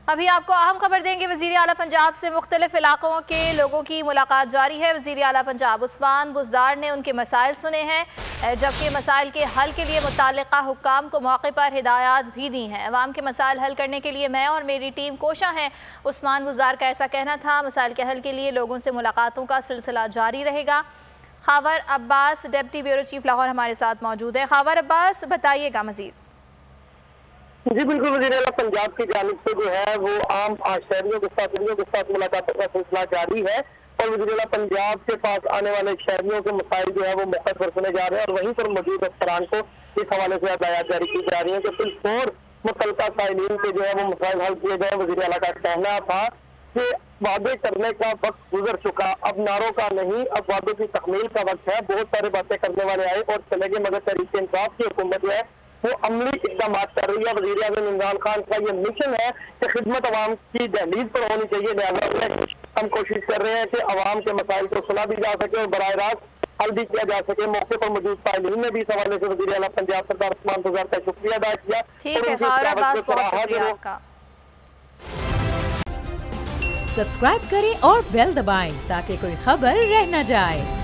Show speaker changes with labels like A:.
A: अभी आपको अहम खबर देंगे। वज़ीर आला पंजाब से मुख्तलिफ इलाकों के लोगों की मुलाकात जारी है। वज़ीर आला पंजाब उस्मान बुज़दार ने उनके मसाइल सुने हैं, जबकि मसाइल के हल के लिए मुतल्लिका हुक्काम को मौके पर हिदायत भी दी हैं। अवाम के मसाइल हल करने के लिए मैं और मेरी टीम कोशा हैं। उस्मान बुज़दार का ऐसा कहना था। मसाइल के हल के लिए लोगों से मुलाकातों का सिलसिला जारी रहेगा। Khawar Abbas deputy bureau chief Lahore हमारे साथ मौजूद है। खावर अब्बास, बताइएगा मजीद।
B: जी बिल्कुल, वज़ीर आला पंजाब की जानिब से जो है वो आम शहरियों के साथ मुलाकातों का सिलसिला जारी है और वज़ीर आला पंजाब के पास आने वाले शहरियों के मसाइल जो है वो मौके पर सुने जा रहे हैं और वहीं पर मौजूद अफसरान को इस हवाले से हिदायत जारी की जा रही है कि फिलहाल मुतल्लिका साइलिन के जो है वो मसाइल हल किए जाए। वज़ीर आला का कहना था कि वादे करने का वक्त गुजर चुका, अब नारों का नहीं, अब वादों की तकमील का वक्त है। बहुत सारे बातें करने वाले आए और चले गए, मगर तहरीक इंसाफ की हुकूमत जो है वो अमली इकदाम कर रही है। वज़ीर आज़म इमरान खान का ये मिशन है कि खिदमत अवाम की दहलीज पर होनी चाहिए। लिहाजा हम कोशिश कर रहे हैं कि अवाम के मसाइल को सुना भी जा सके और बराह रास्त हल भी किया जा सके। मौके पर मौजूद साइलिन ने भी इस हवाले से वज़ीर आला पंजाब सरदार उस्मान बुज़दार का शुक्रिया अदा किया।
C: सब्सक्राइब करें और बेल दबाएं ताकि कोई खबर रह न जाए।